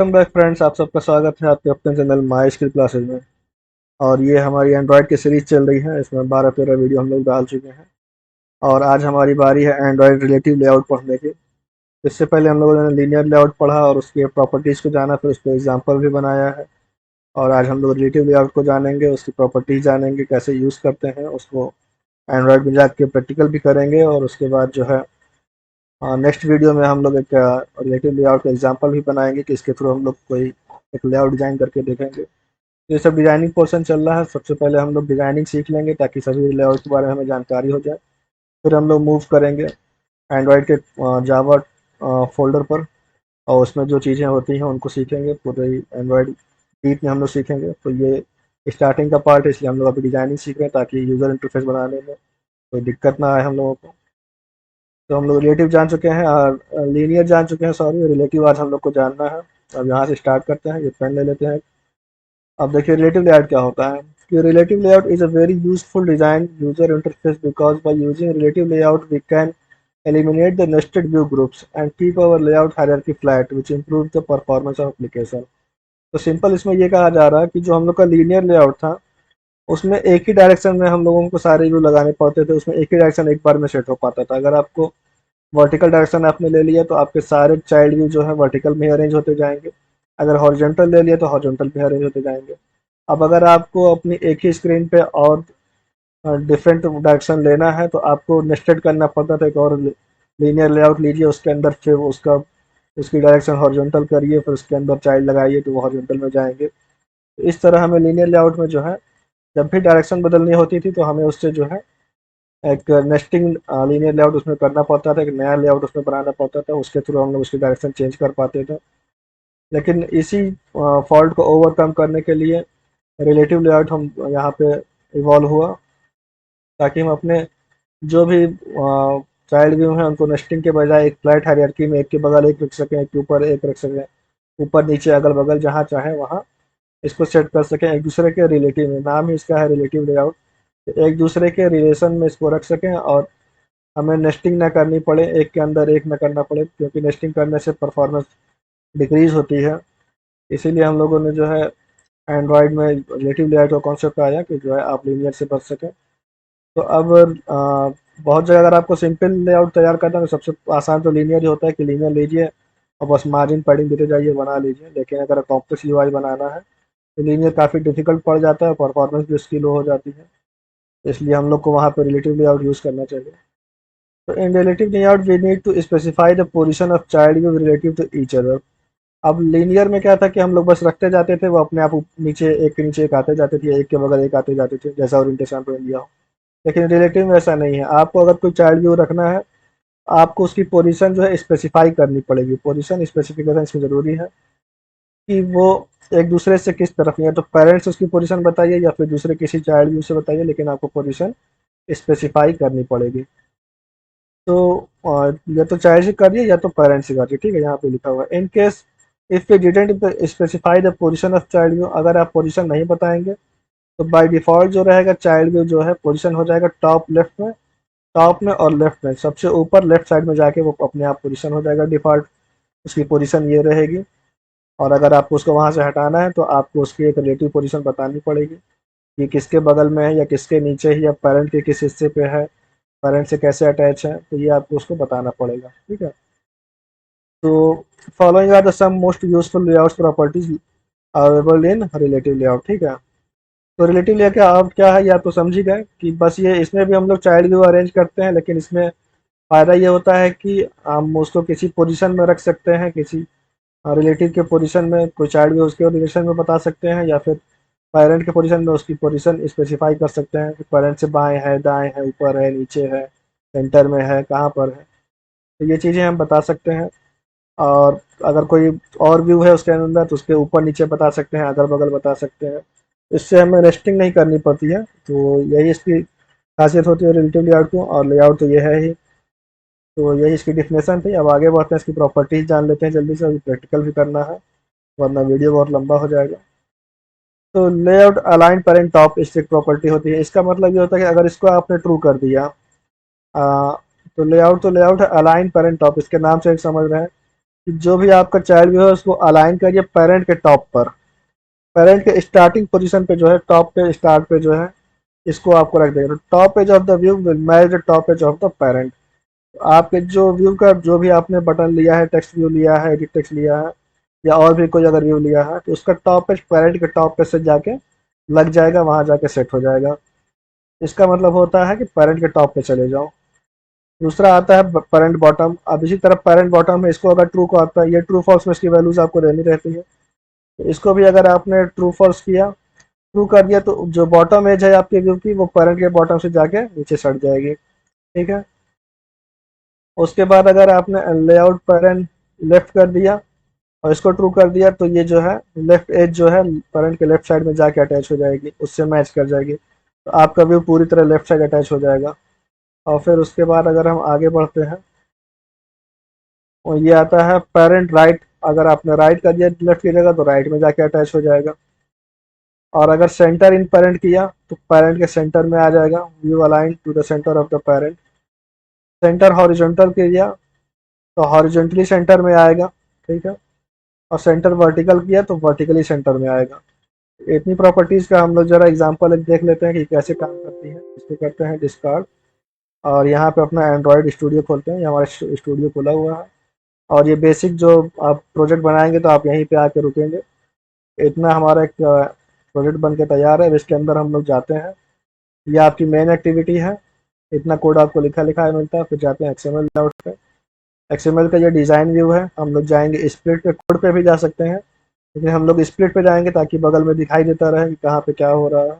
Welcome back friends, आप सबका स्वागत है आपके अपने चैनल माई स्किल क्लासेज में। और ये हमारी एंड्रॉयड की सीरीज चल रही है। इसमें 12-13 वीडियो हम लोग डाल चुके हैं और आज हमारी बारी है एंड्रॉयड रिलेटिव लेआउट पढ़ने की। इससे पहले हम लोगों ने लीनियर लेआउट पढ़ा और उसके प्रॉपर्टीज़ को जाना, फिर उसको एग्जाम्पल भी बनाया है। और आज हम लोग रिलेटिव लेआउट को जानेंगे, उसकी प्रॉपर्टीज़ जानेंगे, कैसे यूज़ करते हैं उसको, एंड्रॉयड में जाके प्रैक्टिकल भी करेंगे। और उसके बाद जो है नेक्स्ट वीडियो में हम लोग एक रिलेटिव लेआउट का एग्जाम्पल भी बनाएंगे कि इसके थ्रू हम लोग कोई एक लेआउट डिज़ाइन करके देखेंगे। ये सब डिज़ाइनिंग पोर्शन चल रहा है। सबसे पहले हम लोग डिज़ाइनिंग सीख लेंगे ताकि सभी लेआउट के बारे में हमें जानकारी हो जाए। फिर हम लोग मूव करेंगे एंड्रॉयड के जावा फोल्डर पर और उसमें जो चीज़ें होती हैं उनको सीखेंगे। पूरे एंड्रॉयड डीप में हम लोग सीखेंगे। तो ये स्टार्टिंग का पार्ट है, इसलिए हम लोग अभी डिज़ाइनिंग सीख रहे हैं ताकि यूज़र इंटरफेस बनाने में कोई दिक्कत ना आए हम लोगों को। तो हम लोग रिलेटिव जान चुके हैं और लीनियर जान चुके हैं, सॉरी, रिलेटिव आज हम लोग को जानना है। अब यहाँ से स्टार्ट करते हैं, ये पेन ले लेते हैं। अब देखिए रिलेटिव लेआउट क्या होता है कि relative layout is a very useful design user interface because by using relative layout we can eliminate the nested view groups and keep our layout hierarchy flat which improves the performance of application। तो simple इसमें ये कहा जा रहा है कि जो हम लोग का लीनियर लेआउट था उसमें एक ही डायरेक्शन में हम लोगों को सारे व्यू लगाने पड़ते थे। उसमें एक ही डायरेक्शन एक बार में सेट हो पाता था। अगर आपको वर्टिकल डायरेक्शन आपने ले लिया तो आपके सारे चाइल्ड व्यू जो है वर्टिकल में अरेंज होते जाएंगे। अगर हॉरिजॉन्टल ले लिया तो हॉरिजॉन्टल में अरेंज होते जाएंगे। अब अगर आपको अपनी एक ही स्क्रीन पे और डिफरेंट डायरेक्शन लेना है तो आपको नेस्टेड करना पड़ता था। एक और लीनियर लेआउट लीजिए, उसके अंदर फिर उसका उसकी डायरेक्शन हॉरिजॉन्टल करिए, फिर उसके अंदर चाइल्ड लगाइए तो वो हॉरिजॉन्टल में जाएंगे। तो इस तरह हमें लीनियर लेआउट में जो है जब भी डायरेक्शन बदलनी होती थी तो हमें उससे जो है एक नेस्टिंग लीनियर लेआउट उसमें करना पड़ता था, एक नया लेआउट उसमें बनाना पड़ता था। उसके थ्रू हम लोग उसकी डायरेक्शन चेंज कर पाते थे। लेकिन इसी फॉल्ट को ओवरकम करने के लिए रिलेटिव लेआउट हम यहाँ पे इवॉल्व हुआ ताकि हम अपने जो भी चाइल्ड व्यू हैं उनको नेस्टिंग के बजाय एक फ्लैट हायरार्की में एक के बगल एक रख सकें, एक के ऊपर एक रख सकें, ऊपर नीचे अगल बगल जहाँ चाहें वहाँ इसको सेट कर सकें एक दूसरे के रिलेटिव में। नाम ही इसका है रिलेटिव लेआउट। एक दूसरे के रिलेशन में इसको रख सकें और हमें नेस्टिंग ना करनी पड़े, एक के अंदर एक ना करना पड़े, क्योंकि नेस्टिंग करने से परफॉर्मेंस डिक्रीज होती है। इसीलिए हम लोगों ने जो है एंड्रॉयड में रिलेटिव लेआउट का कॉन्सेप्ट आया कि जो है आप लीनियर से बच सकें। तो अब बहुत जगह अगर आपको सिंपल लेआउट तैयार करना है तो सबसे आसान तो लीनियर ही होता है कि लीनियर लीजिए और बस मार्जिन पैडिंग देते जाइए, बना लीजिए। लेकिन अगर कॉम्प्लेक्स यूआई बनाना है तो लीनियर काफ़ी डिफिकल्ट पड़ जाता है, परफॉर्मेंस भी उसकी लो हो जाती है। इसलिए हम लोग को वहाँ पर रिलेटिव लेआउट यूज़ करना चाहिए। तो in relative layout we need to specify the position of child view relative to each other. अब लीनियर में क्या था कि हम लोग बस रखते जाते थे, वो अपने आप नीचे एक के नीचे एक आते जाते थे, एक के बगल एक आते जाते थे, जैसा ओरिएंटेशन पे दिया हो। लेकिन रिलेटिव में ऐसा नहीं है। आपको अगर कोई चाइल्ड व्यू रखना है आपको उसकी पोजीशन जो है स्पेसिफाई करनी पड़ेगी। पोजीशन स्पेसिफिकेशन इसमें ज़रूरी है कि वो एक दूसरे से किस तरफ है। तो पेरेंट्स उसकी पोजीशन बताइए या फिर दूसरे किसी चाइल्ड व्यू से बताइए, लेकिन आपको पोजीशन स्पेसिफाई करनी पड़ेगी। तो या तो चाइल्ड से करिए या तो पेरेंट्स से करिए, ठीक है। यहाँ पे लिखा हुआ है in case if we didn't specify the position of child view. अगर आप पोजीशन नहीं बताएंगे तो बाय डिफ़ॉल्ट जो रहेगा चाइल्ड व्यू जो है पोजीशन हो जाएगा टॉप लेफ्ट में, टॉप में और लेफ्ट में सबसे ऊपर लेफ्ट साइड में जाके वो अपने आप पोजीशन हो जाएगा। डिफ़ॉल्ट उसकी पोजीशन ये रहेगी। और अगर आपको उसको वहाँ से हटाना है तो आपको उसकी एक रिलेटिव पोजीशन बतानी पड़ेगी कि किसके बगल में है या किसके नीचे है या पैरेंट के किस हिस्से पे है, पैरेंट से कैसे अटैच है, तो ये आपको उसको बताना पड़ेगा, ठीक है। तो following are the some most useful layout properties available in relative layout, ठीक है। तो रिलेटिव लेआउट क्या है ये आप तो समझ ही गए कि बस ये इसमें भी हम लोग चाइल्ड व्यू अरेंज करते हैं, लेकिन इसमें फ़ायदा ये होता है कि हम उसको किसी पोजीशन में रख सकते हैं, किसी रिलेटिव के पोजीशन में कोई चाइल्ड व्यू उसके रिलेशन में बता सकते हैं, या फिर पेरेंट के पोजीशन में उसकी पोजीशन स्पेसिफाई कर सकते हैं कि पेरेंट से बाएं है, दाएं है, ऊपर है, नीचे है, सेंटर में है, कहाँ पर है। तो ये चीज़ें हम बता सकते हैं। और अगर कोई और व्यू है उसके अंदर तो उसके ऊपर नीचे बता सकते हैं, अगल बगल बता सकते हैं। इससे हमें रेस्टिंग नहीं करनी पड़ती है। तो यही इसकी खासियत होती है रिलेटिव लेआउट को, और लेआउट तो ये है ही। तो यही इसकी डिफिनेशन थी। अब आगे बढ़ते हैं, इसकी प्रॉपर्टीज जान लेते हैं जल्दी से, अभी प्रैक्टिकल भी करना है वरना वीडियो बहुत लंबा हो जाएगा। तो layout align parent top stick property होती है। इसका मतलब ये होता है कि अगर इसको आपने ट्रू कर दिया तो लेआउट है अलाइन पेरेंट टॉप, इसके नाम से एक समझ रहे हैं कि जो भी आपका चाइल्ड व्यू है उसको अलाइन करिए पेरेंट के टॉप पर। पेरेंट के स्टार्टिंग पोजीशन पे जो है, टॉप पे स्टार्ट पे जो है, इसको आपको रख देगा। तो top edge of the view will match the top edge of the parent. आपके जो व्यू का जो भी आपने बटन लिया है, टेक्स्ट व्यू लिया है, एडिट टेक्स्ट लिया है, या और भी कोई अगर व्यू लिया है, तो उसका टॉप पेज पेरेंट के टॉप पेज से जाके लग जाएगा, वहां जाके सेट हो जाएगा। इसका मतलब होता है कि पेरेंट के टॉप पे चले जाओ। दूसरा आता है पेरेंट बॉटम। अब इसी तरह पेरेंट बॉटम है, इसको अगर ट्रू को आता है, ये ट्रू फॉल्स में इसकी वैल्यूज आपको देनी रहती है। तो इसको भी अगर आपने ट्रू फॉल्स किया, ट्रू कर दिया, तो जो बॉटम एज है आपके व्यू की वो पेरेंट के बॉटम से जाके नीचे सट जाएगी। ठीक है। उसके बाद अगर आपने लेआउट पेरेंट लेफ्ट कर दिया और इसको ट्रू कर दिया, तो ये जो है लेफ्ट एज जो है पेरेंट के लेफ्ट साइड में जाके अटैच हो जाएगी, उससे मैच कर जाएगी। तो आपका व्यू पूरी तरह लेफ्ट साइड अटैच हो जाएगा। और फिर उसके बाद अगर हम आगे बढ़ते हैं, और ये आता है पेरेंट राइट। अगर आपने राइट कर दिया लेफ्ट की जगह, तो राइट में जाके अटैच हो जाएगा। और अगर सेंटर इन पेरेंट किया, तो पेरेंट के सेंटर में आ जाएगा, view align to the center of the parent. Center horizontal किया तो हॉरिजॉन्टली सेंटर में आएगा। ठीक है। और सेंटर वर्टिकल किया तो वर्टिकली सेंटर में आएगा। इतनी प्रॉपर्टीज का हम लोग जरा एग्जांपल एक देख लेते हैं कि कैसे काम करती है। इसको करते हैं डिस्कार्ड, और यहाँ पे अपना एंड्रॉयड स्टूडियो खोलते हैं। ये हमारा स्टूडियो खुला हुआ है, और ये बेसिक जो आप प्रोजेक्ट बनाएंगे तो आप यहीं पे आके रुकेंगे। इतना हमारा एक प्रोजेक्ट बन के तैयार है। अब इसके अंदर हम लोग जाते हैं, ये आपकी मेन एक्टिविटी है। इतना कोड आपको लिखा लिखा मिलता है। फिर जाते हैं एक्सएमएल लेआउट पे। एक्सएमएल का ये डिज़ाइन व्यू है। हम लोग जाएंगे स्प्लिट पे, कोड पे भी जा सकते हैं, लेकिन हम लोग स्प्लिट पे जाएंगे ताकि बगल में दिखाई देता रहे कि कहाँ पे क्या हो रहा है।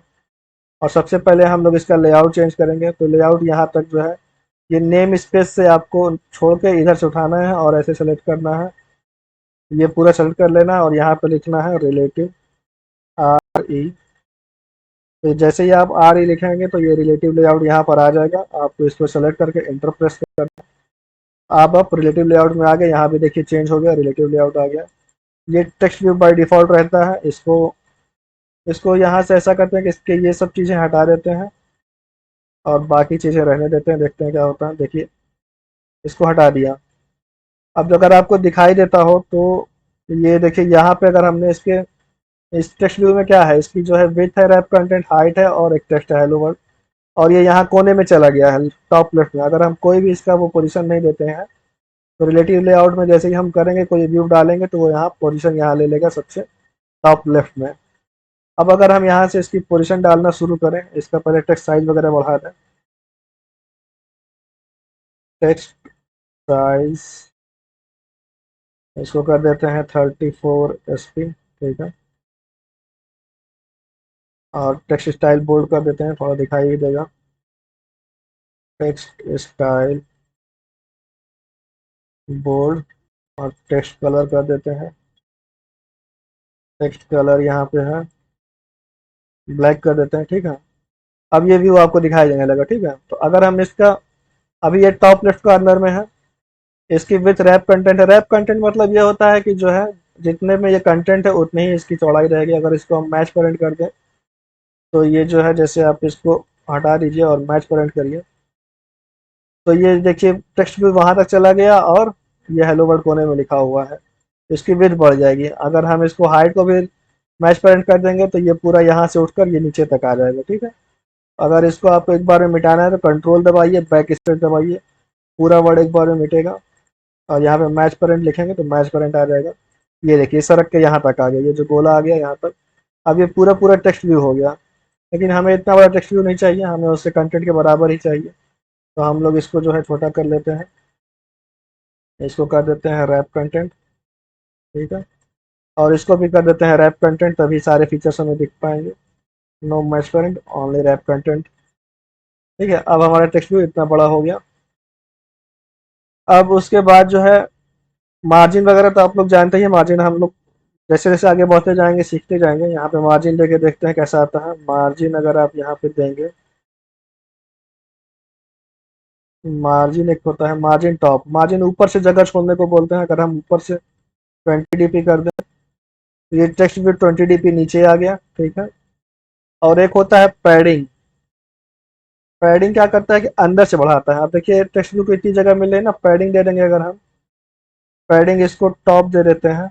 और सबसे पहले हम लोग इसका लेआउट चेंज करेंगे। तो लेआउट यहाँ तक जो है, ये नेम स्पेस से आपको छोड़ के इधर से उठाना है और ऐसे सेलेक्ट करना है। ये पूरा सेलेक्ट कर लेना है और यहाँ पे लिखना है रिलेटिव आर ई। तो जैसे ही आप आर ई लिखेंगे तो ये रिलेटिव लेआउट यहाँ पर आ जाएगा। आपको इसको सेलेक्ट करके इंटर प्रेस करना। आप रिलेटिव लेआउट में आ गए। यहाँ भी देखिए चेंज हो गया, रिलेटिव लेआउट आ गया। ये टेक्स्ट व्यू बाय डिफ़ॉल्ट रहता है। इसको इसको यहाँ से ऐसा करते हैं कि इसके ये सब चीज़ें हटा देते हैं और बाकी चीज़ें रहने देते हैं। देखते हैं क्या होता है। देखिए, इसको हटा दिया। अब अगर आपको दिखाई देता हो तो ये देखिए, यहाँ पे अगर हमने इसके इस टेक्स्ट व्यू में क्या है, इसकी जो है विड्थ है, रैप कंटेंट, हाइट है, और एक टेक्स्ट है हेलो वर्ल्ड। और ये यहाँ कोने में चला गया है टॉप लेफ्ट में। अगर हम कोई भी इसका वो पोजीशन नहीं देते हैं, तो रिलेटिव लेआउट में जैसे ही हम करेंगे, कोई व्यू डालेंगे, तो वो यहाँ पोजीशन यहाँ ले लेगा सबसे टॉप लेफ्ट में। अब अगर हम यहाँ से इसकी पोजीशन डालना शुरू करें, इसका पहले टेक्स्ट साइज वगैरह बढ़ा दें। टेक्स्ट साइज इसको कर देते हैं 34 SP। ठीक है। और टेक्स्ट स्टाइल बोल्ड कर देते हैं, थोड़ा दिखाई भी देगा। Text style bold. और टेक्स्ट कलर कर देते हैं, टेक्स्ट कलर यहाँ पे है ब्लैक कर देते हैं। ठीक है। अब ये व्यू आपको दिखाई देने लगा। ठीक है। तो अगर हम इसका, अभी ये टॉप लेफ्ट कॉर्नर में है, इसकी विथ रैप कंटेंट है। रैप कंटेंट मतलब ये होता है कि जो है जितने में ये कंटेंट है उतनी ही इसकी चौड़ाई रहेगी। अगर इसको हम मैच पेरेंट कर दें, तो ये जो है, जैसे आप इसको हटा दीजिए और मैच पेरेंट करिए, तो ये देखिए टेक्स्ट भी वहां तक चला गया, और ये हेलो वर्ल्ड कोने में लिखा हुआ है। इसकी विड्थ बढ़ जाएगी। अगर हम इसको हाइट को भी मैच पेरेंट कर देंगे, तो ये पूरा यहाँ से उठकर ये नीचे तक आ जाएगा। ठीक है। अगर इसको आपको एक बार में मिटाना है, तो कंट्रोल दबाइए, बैक स्पेस दबाइए, पूरा वर्ड एक बार में मिटेगा। और यहाँ पे मैच पेरेंट लिखेंगे तो मैच पेरेंट आ जाएगा। ये देखिए सरक के यहाँ तक आ गया, ये जो गोला आ गया यहाँ तक। अब ये पूरा पूरा टेक्स्ट व्यू हो गया। लेकिन हमें इतना बड़ा टेक्स्ट व्यू नहीं चाहिए, हमें उससे कंटेंट के बराबर ही चाहिए। तो हम लोग इसको जो है छोटा कर लेते हैं, इसको कर देते हैं रैप कंटेंट। ठीक है। और इसको भी कर देते हैं रैप कंटेंट, तभी सारे फीचर्स हमें दिख पाएंगे। No match parent, only wrap content. ठीक है। अब हमारा टेक्स्ट व्यू इतना बड़ा हो गया। अब उसके बाद जो है मार्जिन वगैरह तो आप लोग जानते ही हैं। मार्जिन हम लोग जैसे जैसे आगे बढ़ते जाएंगे, सीखते जाएंगे। यहाँ पे मार्जिन लेके देखते हैं कैसा आता है। मार्जिन अगर आप यहाँ पे देंगे, मार्जिन एक होता है मार्जिन टॉप। मार्जिन ऊपर से जगह छोड़ने को बोलते हैं। अगर हम ऊपर से 20 dp कर दें, तो ये टेक्स्ट भी 20 dp नीचे आ गया। ठीक है। और एक होता है पैडिंग। पैडिंग क्या करता है कि अंदर से बढ़ाता है। आप देखिए टेक्स्ट व्यू को इतनी जगह मिले ना, पैडिंग दे देंगे अगर हम, पैडिंग इसको टॉप दे देते हैं।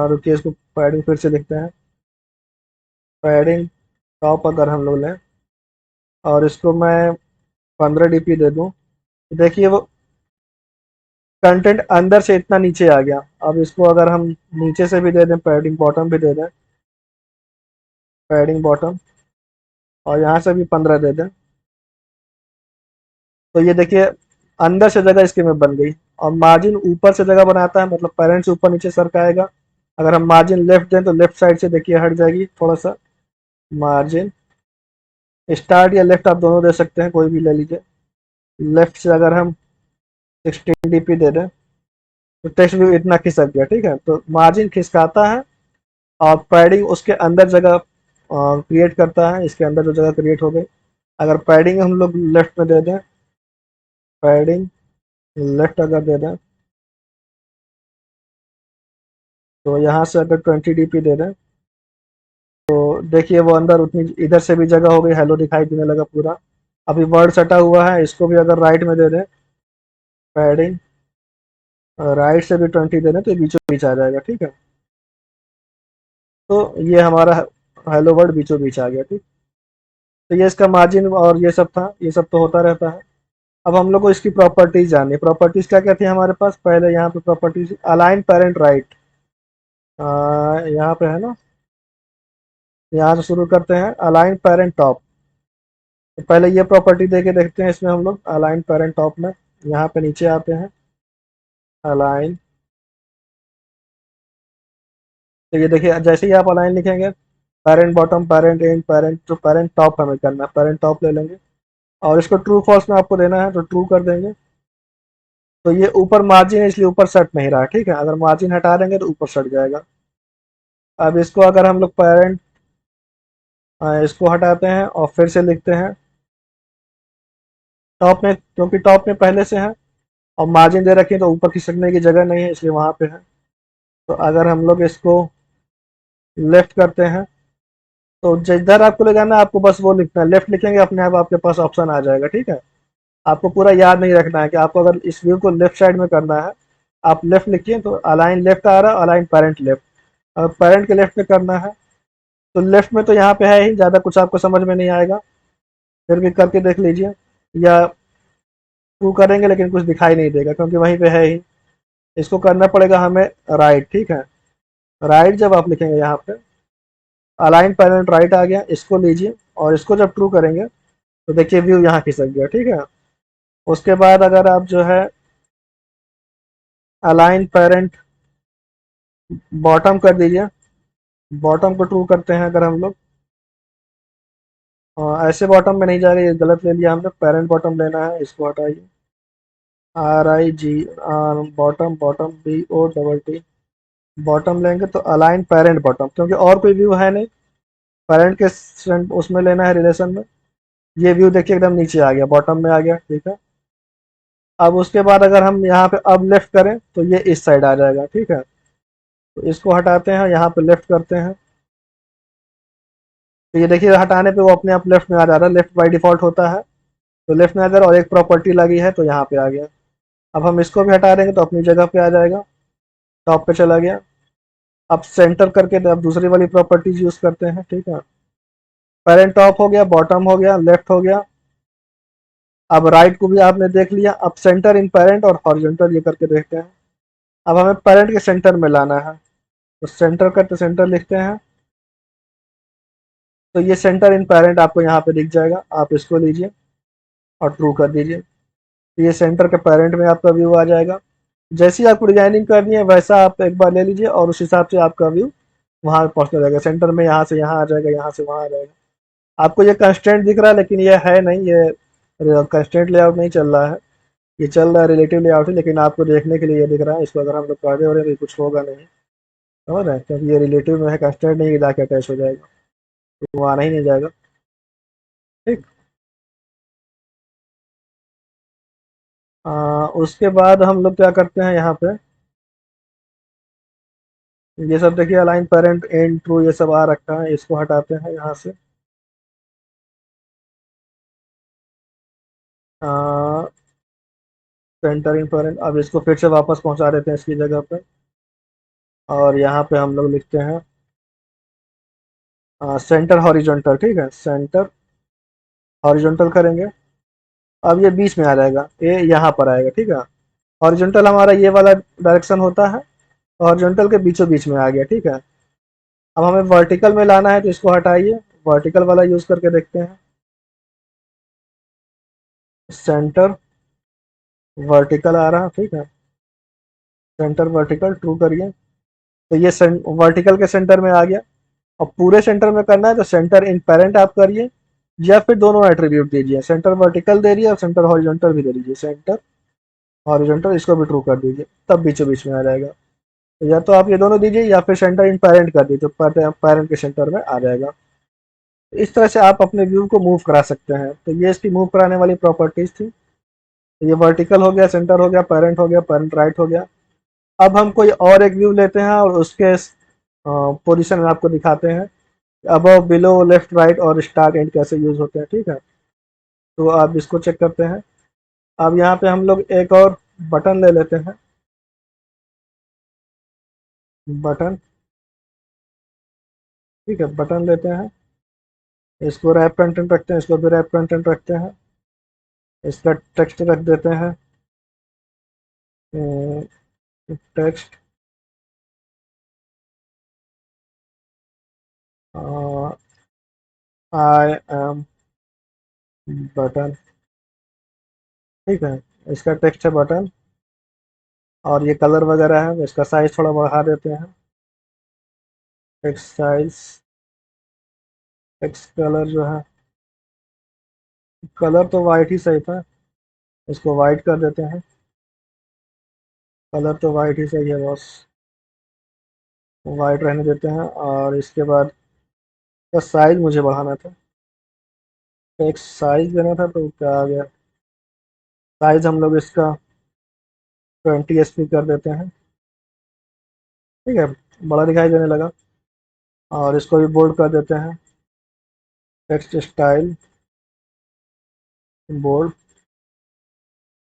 रुकिए, इसको पैडिंग फिर से देखते हैं। पैडिंग टॉप अगर हम लोग लें और इसको मैं 15 DP दे दूं, तो देखिए वो कंटेंट अंदर से इतना नीचे आ गया। अब इसको अगर हम नीचे से भी दे दें, पैडिंग बॉटम भी दे दें, पैडिंग बॉटम, और यहाँ से भी 15 दे दें, तो ये देखिए अंदर से जगह इसके में बन गई। और मार्जिन ऊपर से जगह बनाता है, मतलब पैरेंट से ऊपर नीचे सरकाएगा। अगर हम मार्जिन लेफ्ट दें तो लेफ्ट साइड से देखिए हट जाएगी थोड़ा सा मार्जिन। स्टार्ट या लेफ्ट आप दोनों दे सकते हैं, कोई भी ले लीजिए। लेफ्ट से अगर हम 16 DP दे दें तो टेक्स्ट व्यू इतना खिसक गया, ठीक है। तो मार्जिन खिसकाता है और पैडिंग उसके अंदर जगह क्रिएट करता है, इसके अंदर जो जगह क्रिएट हो गई। अगर पैडिंग हम लोग लेफ्ट में दे दें, पैडिंग लेफ्ट अगर दे दें, तो यहाँ से अगर 20 DP दे दें, तो देखिए वो अंदर उतनी इधर से भी जगह हो गई, हेलो दिखाई देने लगा पूरा। अभी वर्ड सटा हुआ है, इसको भी अगर राइट में दे दें, पैडिंग राइट से भी 20 दे दें, तो ये बीचों बीच आ जाएगा, ठीक है। तो ये हमारा हेलो वर्ड बीचों बीच आ गया, ठीक। तो ये इसका मार्जिन और ये सब था, ये सब तो होता रहता है। अब हम लोग को इसकी प्रॉपर्टीज जाननी है। प्रॉपर्टीज क्या क्या थी हमारे पास, पहले यहाँ पे प्रॉपर्टीज अलाइन पेरेंट राइट, यहाँ पे है ना, यहाँ से शुरू करते हैं अलाइन पेरेंट टॉप। तो पहले ये प्रॉपर्टी देके देखते हैं इसमें हम लोग अलाइन पेरेंट टॉप में। यहाँ पे नीचे आते हैं अलाइन, तो ये देखिए जैसे ही आप अलाइन लिखेंगे, parent bottom, parent and, parent, तो पेरेंट टॉप हमें करना है, पेरेंट टॉप ले लेंगे और इसको ट्रू फॉल्स में आपको देना है तो ट्रू कर देंगे। तो ये ऊपर मार्जिन है इसलिए ऊपर सट नहीं रहा, ठीक है। अगर मार्जिन हटा देंगे तो ऊपर सट जाएगा। अब इसको अगर हम लोग पेरेंट, इसको हटाते हैं और फिर से लिखते हैं टॉप में, क्योंकि टॉप में पहले से है और मार्जिन दे रखी है तो ऊपर खिसकने की जगह नहीं है इसलिए वहां पे है। तो अगर हम लोग इसको लेफ्ट करते हैं, तो जिधर आपको ले जाना है आपको बस वो लिखना है, लेफ्ट लिखेंगे अपने आप आपके पास ऑप्शन आ जाएगा, ठीक है। आपको पूरा याद नहीं रखना है कि आपको अगर इस व्यू को लेफ्ट साइड में करना है, आप लेफ्ट लिखिए तो अलाइन लेफ्ट आ रहा है, अलाइन पेरेंट लेफ्ट। अगर पेरेंट के लेफ्ट में करना है तो लेफ्ट में तो यहाँ पे है ही, ज़्यादा कुछ आपको समझ में नहीं आएगा, फिर भी करके देख लीजिए। या टू करेंगे लेकिन कुछ दिखाई नहीं देगा क्योंकि वहीं पे है ही। इसको करना पड़ेगा हमें राइट, ठीक है। राइट जब आप लिखेंगे यहाँ पे अलाइन पेरेंट राइट आ गया, इसको लीजिए और इसको जब ट्रू करेंगे तो देखिए व्यू यहाँ खिसक गया, ठीक है। उसके बाद अगर आप जो है अलाइन पेरेंट बॉटम कर दीजिए, बॉटम को ट्रू करते हैं अगर हम लोग, ऐसे बॉटम में नहीं जा रही, ये गलत ले लिया हमने, पेरेंट बॉटम लेना है, इसको हटाइए, RIG bottom, bottom BOTT bottom लेंगे तो अलाइन पेरेंट बॉटम, क्योंकि और कोई व्यू है नहीं, पेरेंट के उसमें लेना है रिलेशन में। ये व्यू देखिए एकदम नीचे आ गया, बॉटम में आ गया, ठीक है। अब उसके बाद अगर हम यहाँ पे अब लेफ्ट करें तो ये इस साइड आ जाएगा, ठीक है। तो इसको हटाते हैं, यहाँ पे लेफ्ट करते हैं, तो ये देखिए हटाने पे वो अपने आप लेफ्ट में आ जा रहा है, लेफ्ट बाई डिफॉल्ट होता है तो लेफ्ट में आ जा रहा है, और एक प्रॉपर्टी लगी है तो यहाँ पे आ गया। अब हम इसको भी हटा देंगे तो अपनी जगह पे आ जाएगा, टॉप पे चला गया। अब सेंटर करके अब दूसरी वाली प्रॉपर्टीज यूज करते हैं, ठीक है। पेरेंट टॉप हो गया, बॉटम हो गया, लेफ्ट हो गया। अब राइट को भी आपने देख लिया, अब सेंटर इन पेरेंट और हॉरिजॉन्टल ये करके देखते हैं। अब हमें पेरेंट के सेंटर में लाना है, तो सेंटर करते सेंटर लिखते हैं, तो ये सेंटर इन पेरेंट आपको यहाँ पे दिख जाएगा, आप इसको लीजिए और ट्रू कर दीजिए, तो ये सेंटर के पेरेंट में आपका व्यू आ जाएगा। जैसी आपको डिजाइनिंग करनी है वैसा आप एक बार ले लीजिए और उस हिसाब से आपका व्यू वहां पहुंचने जाएगा, सेंटर में यहाँ से यहाँ आ जाएगा, यहाँ से वहां आ जाएगा। आपको ये कंस्ट्रेंट दिख रहा है लेकिन ये है नहीं, ये कंस्ट्रेंट लेआउट नहीं चल रहा है, ये चल रहा है रिलेटिव लेआउट है, लेकिन आपको देखने के लिए ये दिख रहा है। इसको अगर हम लोग पढ़े हो रहे हैं तो कुछ होगा नहीं, समझ रहे हैं, क्योंकि ये रिलेटिव में है, कंस्ट्रेंट नहीं जाके अटैच हो जाएगा, तो वो आना ही नहीं जाएगा, ठीक। उसके बाद हम लोग क्या करते हैं यहाँ पे, ये सब देखिए अलाइन पेरेंट एंड ट्रू ये सब आ रखा है, इसको हटाते हैं यहाँ से। सेंटर इन पेरेंट। अब इसको फिर से वापस पहुंचा देते हैं इसकी जगह पे, और यहाँ पे हम लोग लिखते हैं सेंटर हॉरिजॉन्टल। ठीक है, सेंटर हॉरिजॉन्टल करेंगे। अब ये बीच में आ जाएगा, ये यहाँ पर आएगा। ठीक है, हॉरिजॉन्टल हमारा ये वाला डायरेक्शन होता है, हॉरिजॉन्टल के बीचों बीच में आ गया। ठीक है, अब हमें वर्टिकल में लाना है तो इसको हटाइए, वर्टिकल वाला यूज करके देखते हैं। सेंटर वर्टिकल आ रहा, ठीक है, सेंटर वर्टिकल ट्रू करिए, तो ये वर्टिकल के सेंटर में आ गया। अब पूरे सेंटर में करना है तो सेंटर इन पेरेंट आप करिए, या फिर दोनों एट्रीब्यूट दीजिए, सेंटर वर्टिकल दे दिए और सेंटर हॉरिजॉन्टल भी दे दीजिए, सेंटर हॉरिजॉन्टल इसको भी ट्रू कर दीजिए, तब बीचों बीच में आ जाएगा। तो या तो आप ये दोनों दीजिए या फिर सेंटर इन पेरेंट कर दीजिए, तो पेरेंट के सेंटर में आ जाएगा। इस तरह से आप अपने व्यू को मूव करा सकते हैं। तो ये इसकी मूव कराने वाली प्रॉपर्टीज थी। तो ये वर्टिकल हो गया, सेंटर हो गया, पेरेंट राइट हो गया। अब हम कोई और एक व्यू लेते हैं और उसके पोजीशन में आपको दिखाते हैं अबव, बिलो, लेफ्ट, राइट और स्टार्ट एंड कैसे यूज होते हैं। ठीक है, तो आप इसको चेक करते हैं। अब यहाँ पे हम लोग एक और बटन ले लेते हैं, बटन। ठीक है, बटन लेते हैं, इसको रैप कंटेंट रखते हैं, इसको भी रैप कंटेंट रखते हैं, इसका टेक्स्ट रख देते हैं टेक्स्ट आई एम बटन। ठीक है, इसका टेक्स्ट है बटन, और ये कलर वगैरह है, इसका साइज थोड़ा बढ़ा देते हैं, टेक्स्ट साइज, टेक्स्ट कलर जो है, कलर तो वाइट ही सही था, इसको वाइट कर देते हैं, कलर तो वाइट ही सही है बॉस, वाइट रहने देते हैं। और इसके बाद इसका साइज मुझे बढ़ाना था, टेक्स्ट साइज देना था, तो क्या आ गया, साइज हम लोग इसका 20 SP कर देते हैं। ठीक है, बड़ा दिखाई देने लगा, और इसको भी बोल्ड कर देते हैं, टेक्स्ट स्टाइल बोल्ड।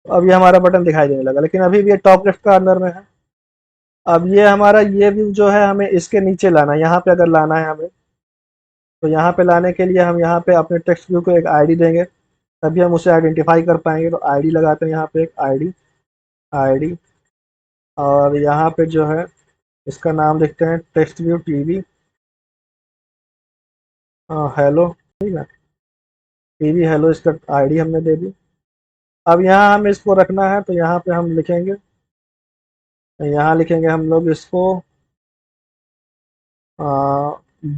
अब ये हमारा बटन दिखाई देने लगा, लेकिन अभी भी ये टॉप लेफ्ट का अंदर में है। अब ये हमारा ये व्यू जो है हमें इसके नीचे लाना है, यहाँ पे अगर लाना है हमें, तो यहाँ पे लाने के लिए हम यहाँ पे अपने टेक्स्ट व्यू को एक आईडी देंगे, तभी हम उसे आइडेंटिफाई कर पाएंगे। तो आईडी लगाते हैं यहाँ पे, एक आईडी, आईडी, और यहाँ पे जो है इसका नाम लिखते हैं टेक्स्ट व्यू टीवी हेलो। ठीक है, टीवी हेलो, इसका आईडी हमने दे दी। अब यहाँ हमें इसको रखना है, तो यहाँ पे हम लिखेंगे, यहाँ लिखेंगे हम लोग इसको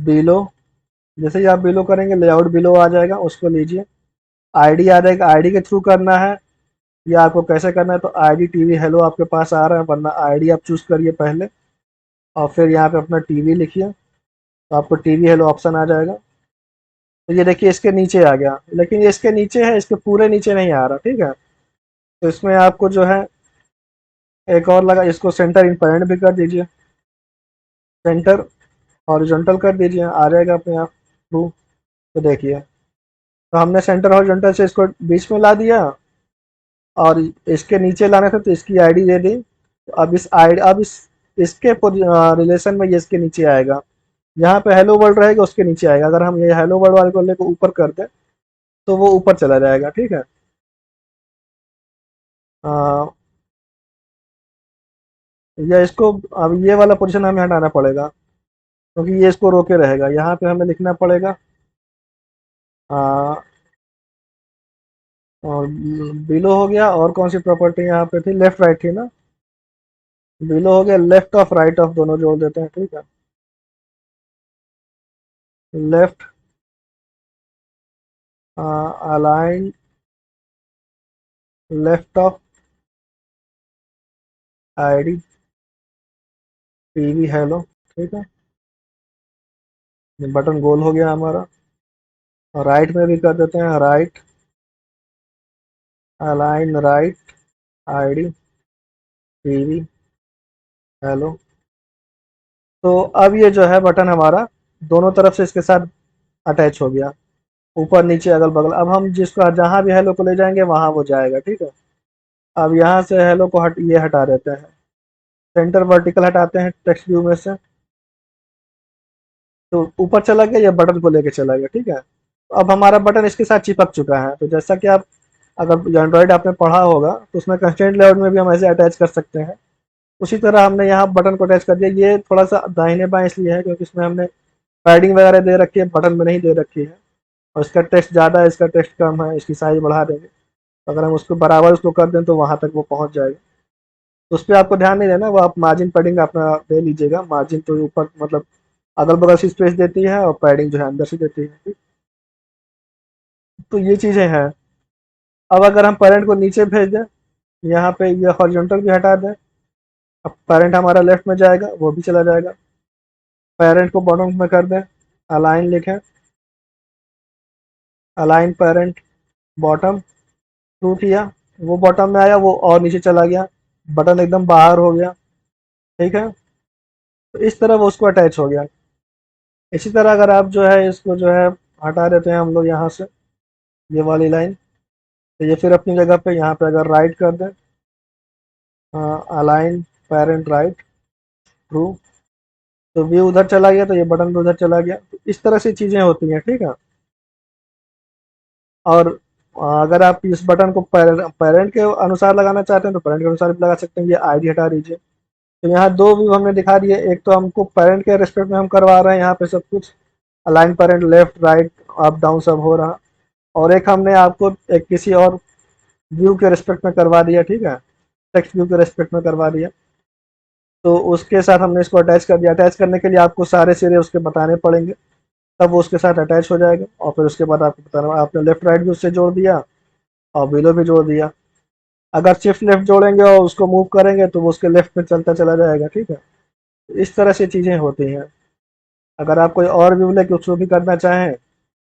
बिलो। जैसे ही आप बिलो करेंगे लेआउट बिलो आ जाएगा, उसको लीजिए, आईडी आ जाएगा, आईडी के थ्रू करना है या आपको कैसे करना है, तो आईडी टीवी हेलो आपके पास आ रहा है, वरना आईडी आप चूज करिए पहले, और फिर यहाँ पे अपना टीवी लिखिए, तो आपको टीवी हेलो ऑप्शन आ जाएगा। तो ये देखिए इसके नीचे आ गया, लेकिन ये इसके नीचे है, इसके पूरे नीचे नहीं आ रहा। ठीक है, तो इसमें आपको जो है एक और लगा, इसको सेंटर इन पेरेंट भी कर दीजिए, सेंटर हॉरिजॉन्टल कर दीजिए, आ जाएगा अपने आप थ्रू। तो देखिए, तो हमने सेंटर हॉरिजॉन्टल से इसको बीच में ला दिया, और इसके नीचे लाना था तो इसकी आईडी दे दी। तो अब इस आईडी, अब इस इसके रिलेशन में ये इसके नीचे आएगा, यहाँ पे हेलो वर्ल्ड रहेगा उसके नीचे आएगा। अगर हम ये हेलो वर्ल्ड वाले को लेकर ऊपर कर दें तो वो ऊपर चला जाएगा। ठीक है, आ, या इसको, अब ये वाला पोजीशन हमें हटाना पड़ेगा, क्योंकि ये इसको रोके रहेगा। यहाँ पे हमें लिखना पड़ेगा और बिलो हो गया, और कौन सी प्रॉपर्टी यहाँ पे थी, लेफ्ट राइट थी ना, बिलो हो गया, लेफ्ट ऑफ राइट ऑफ दोनों जोड़ देते हैं। ठीक है, left align, left of ID TV hello. ठीक है, ये बटन गोल हो गया हमारा, और राइट में भी कर देते हैं, right align right ID TV hello. तो अब ये जो है बटन हमारा दोनों तरफ से इसके साथ अटैच हो गया, ऊपर नीचे अगल बगल। अब हम जिसको जहाँ भी हेलो को ले जाएंगे वहां वो जाएगा। ठीक है, अब यहाँ से हेलो को ये हटा देते हैं, सेंटर वर्टिकल हटाते हैं टेक्स्ट व्यू में से, तो ऊपर चला गया, ये बटन को लेके चला गया, ठीक है। तो अब हमारा बटन इसके साथ चिपक चुका है। तो जैसा कि आप अगर एंड्रॉइड आपने पढ़ा होगा तो उसमें कंस्ट्रेंट लेआउट में भी हम ऐसे अटैच कर सकते हैं। उसी तरह हमने यहाँ बटन को अटैच कर दिया। ये थोड़ा सा दाहिने बाएं इसलिए है क्योंकि इसमें हमने पैडिंग वगैरह दे रखी है, बटन में नहीं दे रखी है। और इसका टेक्स्ट ज़्यादा है, इसका टेक्स्ट कम है, इसकी साइज बढ़ा देंगे। अगर हम उसको बराबर उसको कर दें तो वहाँ तक वो पहुँच जाएगा। तो उस पर आपको ध्यान नहीं देना, वो आप मार्जिन पैडिंग अपना दे लीजिएगा। मार्जिन तो ऊपर मतलब अगल बगल से स्पेस देती है और पैडिंग जो है अंदर से देती है। तो ये चीज़ें हैं। अब अगर हम पेरेंट को नीचे भेज दें, यहाँ पे ये हॉरिजॉन्टल भी हटा दें, अब पेरेंट हमारा लेफ्ट में जाएगा, वो भी चला जाएगा। पेरेंट को बॉटम में कर दें, अलाइन लिखें, अलाइन पेरेंट बॉटम, थ्रू किया, वो बॉटम में आया, वो और नीचे चला गया, बटन एकदम बाहर हो गया, ठीक है। तो इस तरह वो उसको अटैच हो गया। इसी तरह अगर आप जो है इसको जो है हटा देते हैं हम लोग यहाँ से, ये वाली लाइन, तो ये फिर अपनी जगह पे यहाँ पे अगर राइट कर दें, अलाइन पेरेंट राइट थ्रू, तो व्यू उधर चला गया, तो ये बटन भी उधर चला गया। तो इस तरह से चीज़ें होती हैं, ठीक है। और अगर आप इस बटन को पेरेंट के अनुसार लगाना चाहते हैं तो पेरेंट के अनुसार भी लगा सकते हैं। ये आईडी हटा दीजिए। तो यहाँ दो व्यू हमने दिखा दिए, एक तो हमको पेरेंट के रिस्पेक्ट में हम करवा रहे हैं, यहाँ पे सब कुछ align parent left right up down सब हो रहा, और एक हमने आपको एक किसी और व्यू के रिस्पेक्ट में करवा दिया, ठीक है, टेक्स्ट व्यू के रिस्पेक्ट में करवा दिया। तो उसके साथ हमने इसको अटैच कर दिया। अटैच करने के लिए आपको सारे सिरे उसके बताने पड़ेंगे, तब वो उसके साथ अटैच हो जाएगा। और फिर उसके बाद आपको बताना, आपने लेफ्ट राइट भी उससे जोड़ दिया और बिलो भी जोड़ दिया। अगर शिफ्ट लेफ्ट जोड़ेंगे और उसको मूव करेंगे तो वो उसके लेफ्ट में चलता चला जाएगा, ठीक है। तो इस तरह से चीज़ें होती हैं। अगर आप कोई और व्यू लेके उसको भी करना चाहें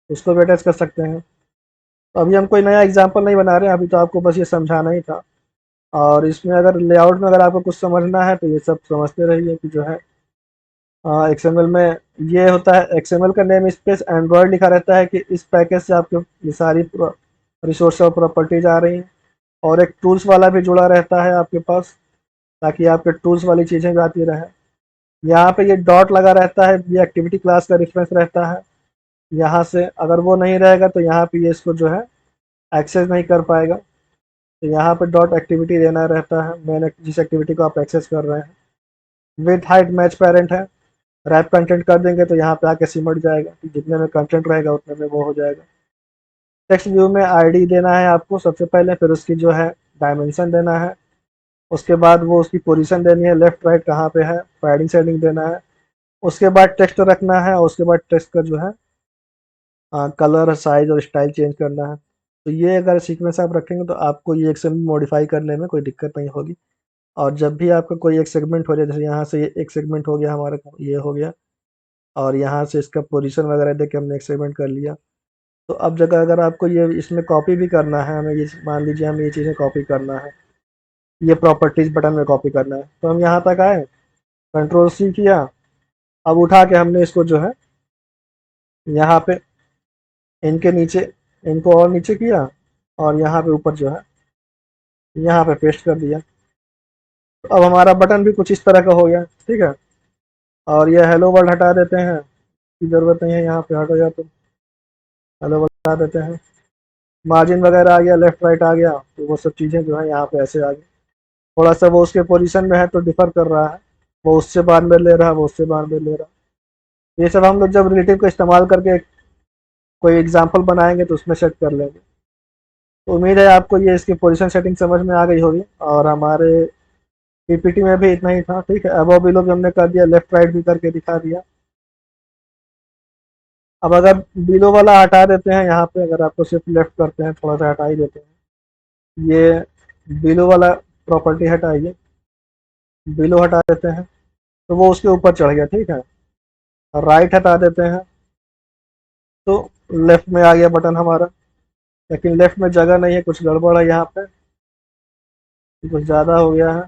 उसको भी अटैच कर सकते हैं। तो अभी हम कोई नया एग्जाम्पल नहीं बना रहे हैं, अभी तो आपको बस ये समझाना ही था। और इसमें अगर लेआउट में अगर आपको कुछ समझना है तो ये सब समझते रहिए कि जो है एक्सएमएल में ये होता है। एक्सएमएल का नेम स्पेस एंड्रॉयड लिखा रहता है कि इस पैकेज से आपके ये सारी रिसोर्स और प्रॉपर्टीज आ रही हैं। और एक टूल्स वाला भी जुड़ा रहता है आपके पास, ताकि आपके टूल्स वाली चीज़ें भी आती रहे। यहाँ पे ये डॉट लगा रहता है, ये एक्टिविटी क्लास का रेफरेंस रहता है। यहाँ से अगर वो नहीं रहेगा तो यहाँ पे ये इसको जो है एक्सेस नहीं कर पाएगा। तो यहाँ पे डॉट एक्टिविटी देना रहता है, मैंने जिस एक्टिविटी को आप एक्सेस कर रहे हैं। विथ हाइट मैच पेरेंट है, रैप कंटेंट कर देंगे तो यहाँ पे आके सिमट जाएगा, तो जितने में कंटेंट रहेगा उतने में वो हो जाएगा। टेक्स्ट व्यू में आईडी देना है आपको सबसे पहले, फिर उसकी जो है डायमेंशन देना है। उसके बाद वो उसकी पोजीशन देनी है, लेफ्ट राइट कहाँ पे है, पैडिंग सेटिंग देना है। उसके बाद टेक्स्ट रखना है, और उसके बाद टेक्स्ट का जो है कलर साइज और स्टाइल चेंज करना है। तो ये अगर सीक्वेंस आप रखेंगे तो आपको ये एक्सेल में मॉडिफाई करने में कोई दिक्कत नहीं होगी। और जब भी आपका कोई एक सेगमेंट हो जाए, जैसे यहाँ से ये एक सेगमेंट हो गया हमारा, ये हो गया, और यहाँ से इसका पोजीशन वगैरह देख के हमने एक सेगमेंट कर लिया। तो अब जगह अगर आपको ये इसमें कॉपी भी करना है, हमें ये मान लीजिए हमें ये चीज़ें कॉपी करना है, ये प्रॉपर्टीज बटन में कॉपी करना है, तो हम यहाँ तक आए, कंट्रोल सी किया। अब उठा के हमने इसको जो है यहाँ पे इनके नीचे, इनको और नीचे किया, और यहाँ पे ऊपर जो है यहाँ पे पेस्ट कर दिया। तो अब हमारा बटन भी कुछ इस तरह का हो गया, ठीक है। और ये हेलो वर्ल्ड हटा देते हैं, की ज़रूरत नहीं है, यहाँ पे हट गया तो हेलो वर्ल्ड हटा देते हैं। मार्जिन वगैरह आ गया, लेफ्ट राइट आ गया, तो वो सब चीज़ें जो है यहाँ पे ऐसे आ गई। थोड़ा सा वो उसके पोजीशन में है तो डिफर कर रहा है, वो उससे बाद में ले रहा है, वो उससे बाद में ले रहा है। ये सब हम लोग जब रिलेटिव का इस्तेमाल करके कोई एग्जाम्पल बनाएंगे तो उसमें सेट कर लेंगे। तो उम्मीद है आपको ये इसकी पोजीशन सेटिंग समझ में आ गई होगी। और हमारे पीपीटी में भी इतना ही था, ठीक है। अब बिलो भी हमने कर दिया, लेफ्ट राइट भी करके दिखा दिया। अब अगर बिलो वाला हटा देते हैं, यहाँ पे अगर आपको सिर्फ लेफ्ट करते हैं, थोड़ा सा हटा ही देते हैं, ये बिलो वाला प्रॉपर्टी हटाइए, बिलो हटा देते हैं, तो वो उसके ऊपर चढ़ गया, ठीक है। राइट हटा देते हैं तो लेफ्ट में आ गया बटन हमारा। लेकिन लेफ्ट में जगह नहीं है, कुछ गड़बड़ है यहाँ पे, कुछ ज़्यादा हो गया है।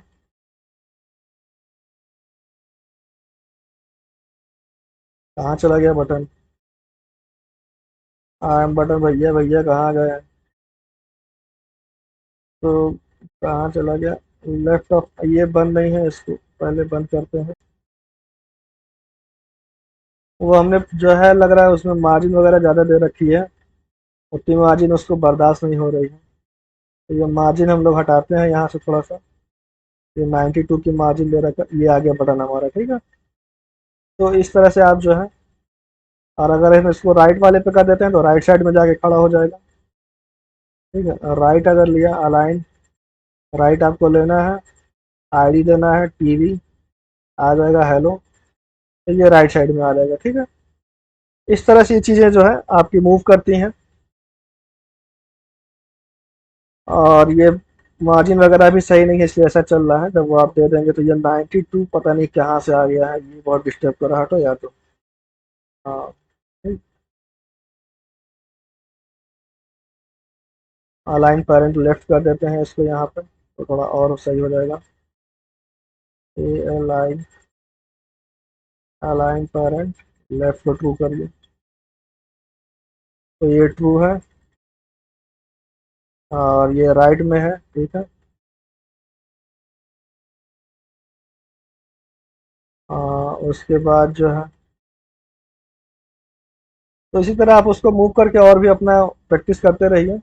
कहाँ चला गया बटन? बटन भैया भैया कहाँ गए? तो कहाँ चला गया? लेफ्ट ऑफ, ये बंद नहीं है, इसको पहले बंद करते हैं। वो हमने जो है लग रहा है उसमें मार्जिन वगैरह ज़्यादा दे रखी है, उतनी मार्जिन उसको बर्दाश्त नहीं हो रही है। तो ये मार्जिन हम लोग हटाते हैं यहाँ से थोड़ा सा। ये 92 की मार्जिन दे रखा, ये आ गया बटन हमारा, ठीक है। तो इस तरह से आप जो है, और अगर हम इसको राइट वाले पे कर देते हैं तो राइट साइड में जाके खड़ा हो जाएगा, ठीक है। और राइट अगर लिया, अलाइन राइट आपको लेना है, आईडी देना है, टीवी आ जाएगा, हेलो, तो ये राइट साइड में आ जाएगा, ठीक है। इस तरह से ये चीज़ें जो है आपकी मूव करती हैं। और ये मार्जिन वगैरह भी सही नहीं है, इसलिए ऐसा चल रहा है। जब वो आप दे देंगे तो ये 92 पता नहीं कहाँ से आ गया है, ये बहुत डिस्टर्ब कर रहा, हटो या तो। हाँ, अलाइन पेरेंट लेफ्ट कर देते हैं इसको यहाँ पे, तो थोड़ा और सही हो जाएगा। ए अलाइन, अलाइन पेरेंट लेफ्ट को ट्रू करिए, तो ये ट्रू है। और ये राइट में है, ठीक है। उसके बाद जो है, तो इसी तरह आप उसको मूव करके और भी अपना प्रैक्टिस करते रहिए।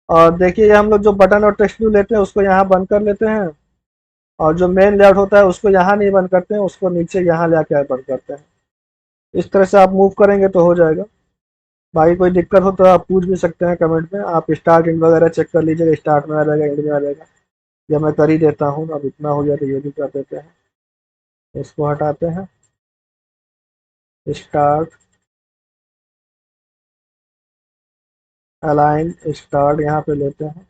और देखिए, ये हम लोग जो बटन और टेक्स्ट व्यू लेते हैं उसको यहाँ बंद कर लेते हैं, और जो मेन लेआउट होता है उसको यहाँ नहीं बंद करते हैं, उसको नीचे यहाँ ले आके बंद करते हैं। इस तरह से आप मूव करेंगे तो हो जाएगा। बाकी कोई दिक्कत हो तो आप पूछ भी सकते हैं कमेंट में। आप स्टार्ट एंड वगैरह चेक कर लीजिएगा, स्टार्ट में आ जाएगा, एंड में आ जाएगा, या मैं कर ही देता हूँ। अब इतना हो गया तो ये भी कर देते हैं, इसको हटाते हैं। स्टार्ट, अलाइन, स्टार्ट यहाँ पे लेते हैं,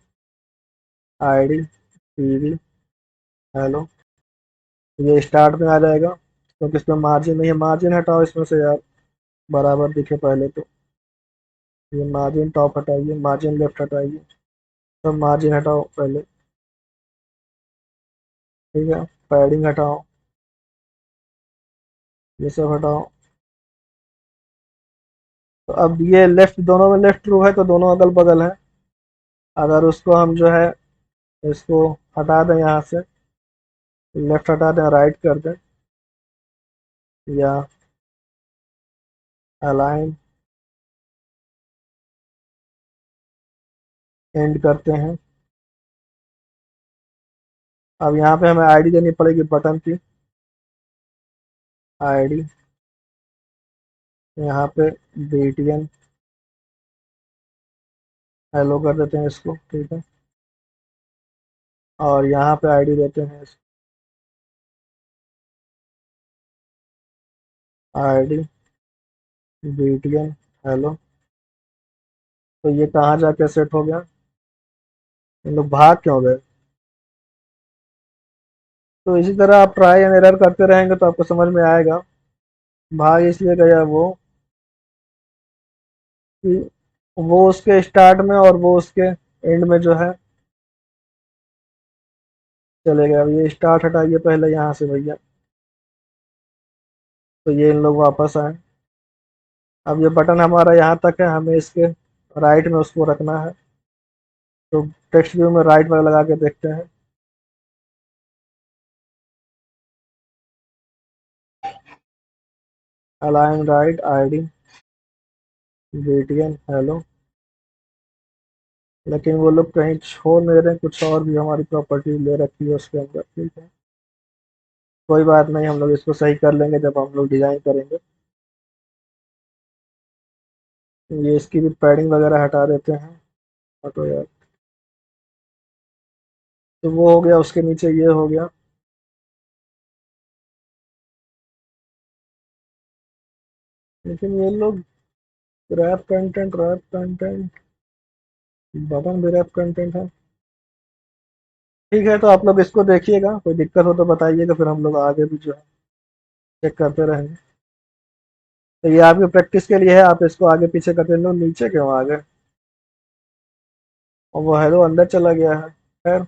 आईडी, टीवी, हेलो, ये स्टार्ट में आ जाएगा क्योंकि इसमें मार्जिन नहीं है। मार्जिन हटाओ इसमें से यार, बराबर दिखे पहले तो। ये मार्जिन टॉप हटाइए, मार्जिन लेफ्ट हटाइए, सब मार्जिन हटाओ पहले, ठीक है। पैडिंग हटाओ, ये सब हटाओ। तो अब ये लेफ्ट, दोनों में लेफ्ट ट्रू है तो दोनों अगल बगल है। अगर उसको हम जो है इसको हटा दें यहाँ से, लेफ्ट हटा दें, राइट कर दें, या अलाइन एंड करते हैं। अब यहाँ पे हमें आईडी देनी पड़ेगी बटन की, आईडी यहाँ पे BTN हेलो कर देते हैं इसको, ठीक है। और यहाँ पे आईडी देते हैं इसको, आईडी BTN हेलो। तो ये कहाँ जाके सेट हो गया? इन लोग भाग क्यों गए? तो इसी तरह आप ट्राई एंड एरर करते रहेंगे तो आपको समझ में आएगा। भाग इसलिए गया वो कि वो उसके स्टार्ट में और वो उसके एंड में जो है चले गए। अब ये स्टार्ट हटाइए पहले यहाँ से भैया, तो ये इन लोग वापस आए। अब ये बटन हमारा यहाँ तक है, हमें इसके राइट में उसको रखना है। तो टेक्स्ट व्यू में राइट में लगा के देखते हैं। Align right, ID BTN hello. लेकिन वो लोग कहीं छोड़ नहीं रहे, कुछ और भी हमारी प्रॉपर्टी ले रखी है उसके अंदर, ठीक है। कोई बात नहीं, हम लोग इसको सही कर लेंगे जब हम लोग डिज़ाइन करेंगे। ये इसकी भी पैडिंग वगैरह हटा देते हैं, हटो यार। तो वो हो गया, उसके नीचे ये हो गया। लेकिन ये लोग रैप कंटेंट, बटन भी रैप कंटेंट है। ठीक है, तो आप लोग इसको देखिएगा, कोई दिक्कत हो तो बताइएगा, फिर हम लोग आगे भी जो है चेक करते रहेंगे। तो ये आपकी प्रैक्टिस के लिए है, आप इसको आगे पीछे करते रहो। नीचे क्यों आ गए? और वो हेलो अंदर चला गया है। खैर,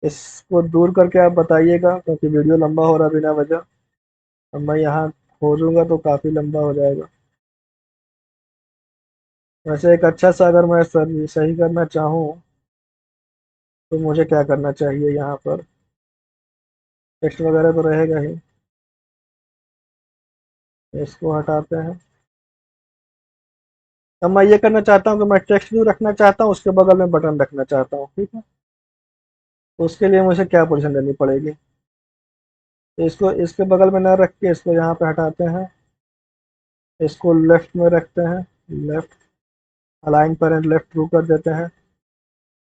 इसको दूर करके आप बताइएगा, क्योंकि वीडियो लंबा हो रहा है बिना वजह। अब मैं यहाँ खोजूंगा तो काफ़ी लंबा हो जाएगा। वैसे एक अच्छा सा अगर मैं सही करना चाहूँ तो मुझे क्या करना चाहिए यहाँ पर? टेक्स्ट वगैरह तो रहेगा ही, इसको हटाते हैं। अब मैं ये करना चाहता हूँ कि मैं टेक्स्ट व्यू रखना चाहता हूँ, उसके बगल में बटन रखना चाहता हूँ, ठीक है। तो उसके लिए मुझे क्या पोजीशन लेनी पड़ेगी? तो इसको इसके बगल में न रख के इसको यहाँ पे हटाते हैं, इसको लेफ्ट में रखते हैं, left align parent left through कर देते हैं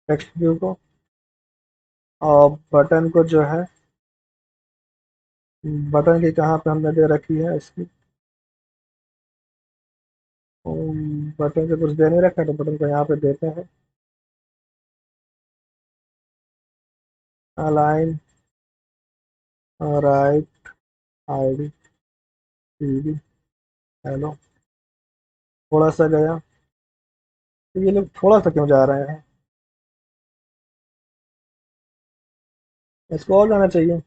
टेक्स्ट व्यू को। और बटन को जो है, बटन की कहाँ पे हमने दे रखी है इसकी, बटन से कुछ दे नहीं रखा, तो बटन को यहाँ पे देते हैं, align right ID TV hello. थोड़ा सा गया, तो ये लोग थोड़ा सा क्यों जा रहे हैं? इसको और जाना चाहिए।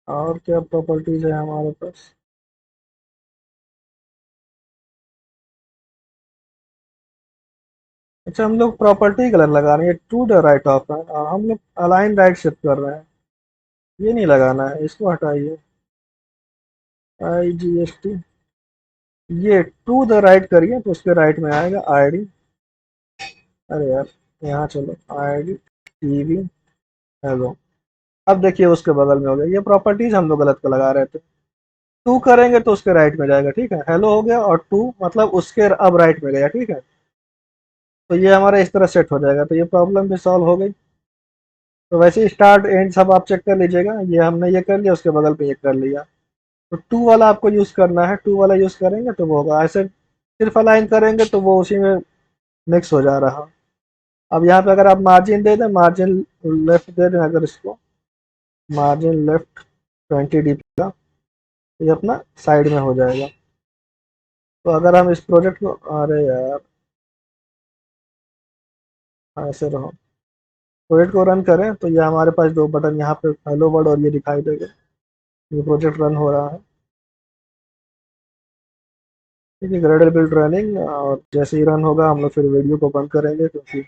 और क्या प्रॉपर्टीज है हमारे पास? अच्छा, हम लोग प्रॉपर्टी गलत लगा रहे हैं, टू द राइट ऑफ है और हम लोग अलाइन राइट शिफ्ट कर रहे हैं, ये नहीं लगाना है, इसको हटाइए। IGST, ये टू द राइट करिए तो उसके राइट में आएगा आईडी। अरे यार, यहाँ चलो, आईडी टीवी हेलो। अब देखिए उसके बगल में हो गया, ये प्रॉपर्टीज हम लोग गलत को लगा रहे थे। टू करेंगे तो उसके राइट में जाएगा, ठीक है, हेलो हो गया, और टू मतलब उसके अब राइट में गया, ठीक है। तो ये हमारा इस तरह सेट हो जाएगा, तो ये प्रॉब्लम भी सॉल्व हो गई। तो वैसे स्टार्ट एंड सब आप चेक कर लीजिएगा, ये हमने ये कर लिया, उसके बगल पे ये कर लिया। तो टू वाला आपको यूज़ करना है, टू वाला यूज़ करेंगे तो वो होगा, ऐसे सिर्फ अलाइन करेंगे तो वो उसी में मिक्स हो जा रहा। अब यहाँ पे अगर आप मार्जिन दे दें, मार्जिन लेफ्ट दे दें, अगर इसको मार्जिन लेफ्ट 20 dp का, तो ये अपना साइड में हो जाएगा। तो अगर हम इस प्रोजेक्ट को, अरे यार ऐसे रहो, प्रोजेक्ट को रन करें तो ये हमारे पास दो बटन यहाँ पे हेलो वर्ड और ये दिखाई देगा, ये प्रोजेक्ट रन हो रहा है। ठीक है, ग्रेडल बिल्ड रनिंग, और जैसे ही रन होगा हम लोग फिर वीडियो को बंद करेंगे क्योंकि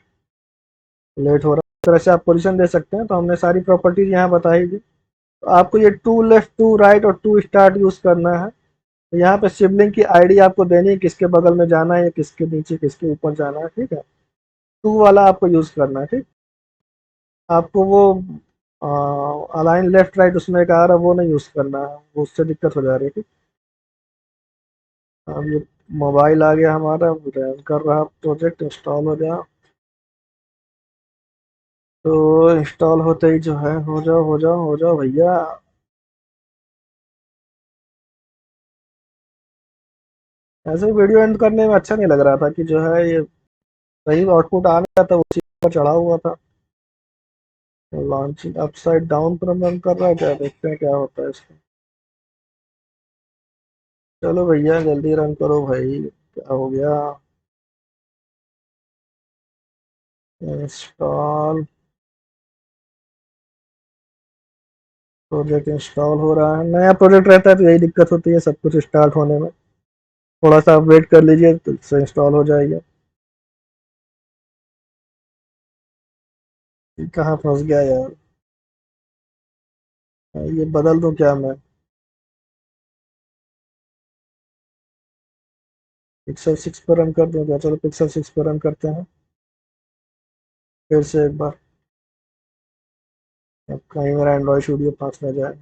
लेट हो रहा है। इस तरह से आप पोजीशन दे सकते हैं। तो हमने सारी प्रॉपर्टीज यहाँ बताई थी। तो आपको ये टू लेफ्ट टू राइट और टू स्टार्ट यूज करना है। तो यहाँ पे सिबलिंग की आईडी आपको देनी है, किसके बगल में जाना है, किसके नीचे किसके ऊपर जाना है, ठीक है। टू वाला आपको यूज करना है, ठीक। आपको वो अलाइन लेफ्ट राइट उसमें एक आ रहा है, वो नहीं यूज करना है, वो उससे दिक्कत हो जा रही है, ठीक। अब ये मोबाइल आ गया हमारा, रन कर रहा प्रोजेक्ट, इंस्टॉल हो गया। तो इंस्टॉल होते ही जो है, हो जाओ हो जाओ हो जाओ भैया। ऐसे वीडियो एंड करने में अच्छा नहीं लग रहा था कि जो है ये सही आउटपुट आ गया था, उसी पर चढ़ा हुआ था। लॉन्चिंग अपसाइड डाउन पर रन कर रहा है क्या, देखते हैं क्या होता है इसका। चलो भैया जल्दी रन करो भाई, क्या हो गया? इंस्टॉल, प्रोजेक्ट इंस्टॉल हो रहा है। नया प्रोजेक्ट रहता है तो यही दिक्कत होती है सब कुछ स्टार्ट होने में। थोड़ा सा आप वेट कर लीजिए तो इससे इंस्टॉल हो जाएगा। कहाँ फंस गया यार? ये बदल दूं क्या मैं? पिक्सल 6 पर रन कर दूं क्या? चलो पिक्सल 6 पर रन करते हैं फिर से एक बार। अब कहीं मेरा एंड्रॉइड स्टूडियो फंस ना जाए।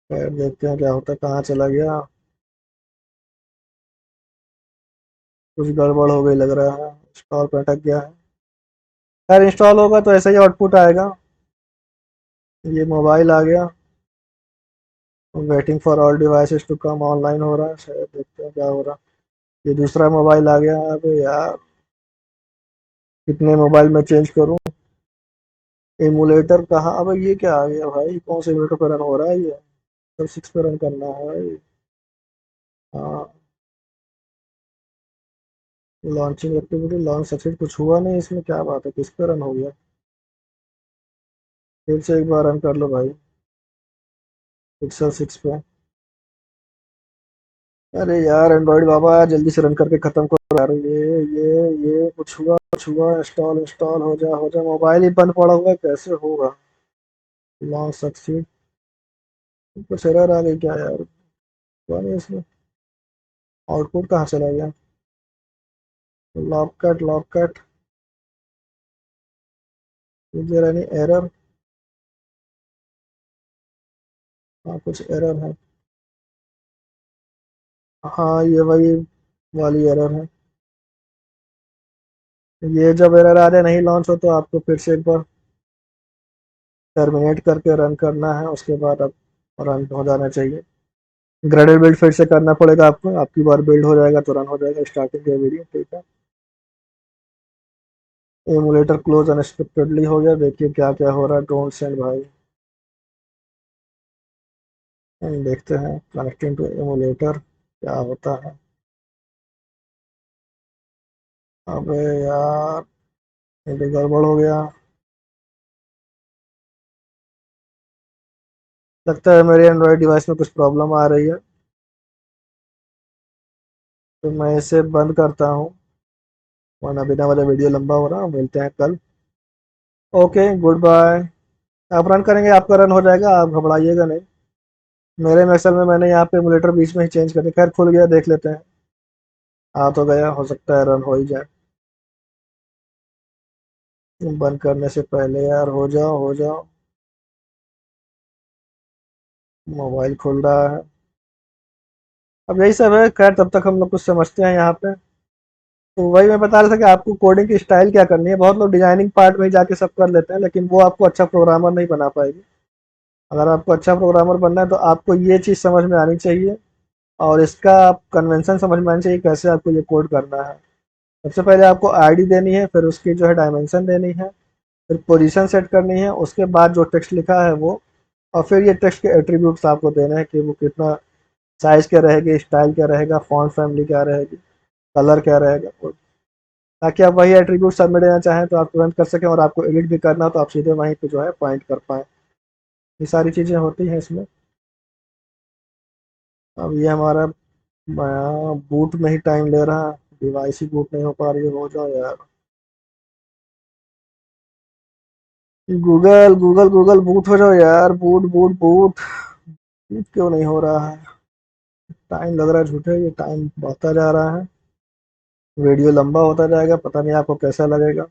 खैर देखते हैं क्या होता है, कहाँ चला गया? कुछ गड़बड़ हो गई लग रहा है, इंस्टॉल पे अटक गया है। खैर इंस्टॉल होगा तो ऐसा ही आउटपुट आएगा। ये मोबाइल आ गया, waiting for all devices to come online हो रहा है, शायद देखते हैं क्या हो रहा है। ये दूसरा मोबाइल आ गया। अबे यार, कितने मोबाइल में चेंज करूं? एमुलेटर कहाँ? अब ये क्या आ गया भाई, कौन से एमुलेटर पर रन हो रहा है ये? तो 6 पे रन करना है भाई। हाँ, लॉन्चिंग एक्टिविटी लॉन्च सक्सेस, कुछ हुआ नहीं इसमें, क्या बात है, किस पे रन हो गया? फिर से एक बार रन कर लो भाई। पिक्सल 6 पे। अरे यार एंड्रॉइड बाबा जल्दी से रन करके खत्म करो यार। ये कुछ हुआ इंस्टॉल इंस्टॉल हो जा मोबाइल ही बंद पड़ा हुआ है कैसे होगा। Launch succeed. कुछ एरर आ गई क्या यार। पता नहीं इसमें आउटपुट कहाँ चला गया। Logcat. Is there any error. हाँ कुछ एरर है। हाँ ये वही वाली एरर है। ये जब एरर आ जाए नहीं लॉन्च हो तो आपको फिर से एक बार टर्मिनेट करके रन करना है उसके बाद अब रन हो जाना चाहिए। ग्रेडेड बिल्ड फिर से करना पड़ेगा आपको। आपकी बार बिल्ड हो जाएगा तो रन हो जाएगा स्टार्टिंग का वीडियो ठीक है। एमुलेटर क्लोज अनएक्सपेक्टेडली हो गया। देखिए क्या क्या हो रहा है। डोंट सेंड भाई। हम देखते हैं कनेक्टिंग टू एमुलेटर क्या होता है। अबे यार ये तो गड़बड़ हो गया। लगता है मेरे एंड्रॉयड डिवाइस में कुछ प्रॉब्लम आ रही है तो मैं इसे बंद करता हूँ वरना बिना वजह वीडियो लंबा हो रहा। मिलते हैं कल। Okay good bye. आप रन करेंगे आपका रन हो जाएगा आप घबराइएगा नहीं। मेरे में असल में मैंने यहाँ पे एमुलेटर बीच में ही चेंज कर दिया। खैर खुल गया देख लेते हैं। आ तो गया हो सकता है रन हो ही जाए। बंद करने से पहले यार हो जाओ। मोबाइल खुल रहा है। अब यही सब है। खैर तब तक हम लोग कुछ समझते हैं यहाँ पे। तो वही मैं बता रहा था कि आपको कोडिंग की स्टाइल क्या करनी है। बहुत लोग डिजाइनिंग पार्ट में ही जाके सब कर लेते हैं लेकिन वो आपको अच्छा प्रोग्रामर नहीं बना पाएगी। अगर आपको अच्छा प्रोग्रामर बनना है तो आपको ये चीज़ समझ में आनी चाहिए और इसका कन्वेंशन समझ में आनी चाहिए कैसे आपको ये कोड करना है। सबसे पहले आपको आईडी देनी है फिर उसकी जो है डायमेंशन देनी है फिर पोजीशन सेट करनी है उसके बाद जो टेक्स्ट लिखा है वो और फिर ये टेक्स्ट के एट्रीब्यूट्स आपको देने हैं कि वो कितना साइज क्या रहेगी स्टाइल क्या रहेगा फॉन्ट फैमिली क्या रहेगी कलर क्या रहेगा ताकि आप वही एट्रीब्यूट सबमिट देना चाहें तो आप तुरंत कर सकें और आपको एडिट भी करना हो तो आप सीधे वहीं पे जो है पॉइंट कर पाएँ। ये सारी चीज़ें होती हैं इसमें। अब ये हमारा बूट में ही टाइम ले रहा है। डिवाइस ही बूट नहीं हो पा रही है। हो जाओ यार। गूगल बूट हो जाओ यार। बूट बूट क्यों नहीं हो रहा है। टाइम लग रहा है झूठे। ये टाइम बढ़ता जा रहा है। वीडियो लंबा होता जाएगा। पता नहीं आपको कैसा लगेगा।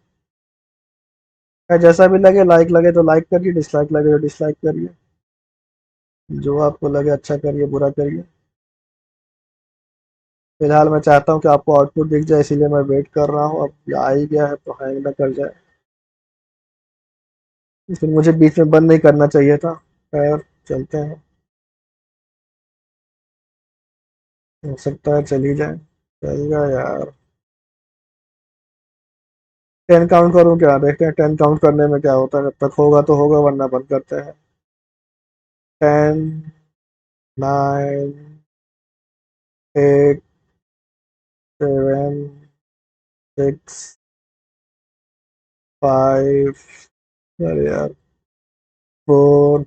या जैसा भी लगे लाइक लगे तो लाइक करिए डिसलाइक लगे तो डिसलाइक करिए। जो आपको लगे अच्छा करिए बुरा करिए। फिलहाल मैं चाहता हूँ कि आपको आउटपुट दिख जाए इसीलिए मैं वेट कर रहा हूँ। अब ये आ ही गया है तो हैंग ना कर जाए। फिर मुझे बीच में बंद नहीं करना चाहिए था। खैर चलते हैं। हो सकता है चल ही जाए। चलेगा यार। 10 काउंट करूँ क्या। देखते हैं 10 काउंट करने में क्या होता है। जब तक होगा तो होगा वरना बंद करते हैं। 10 9 8 7 6 5 अरे यार 4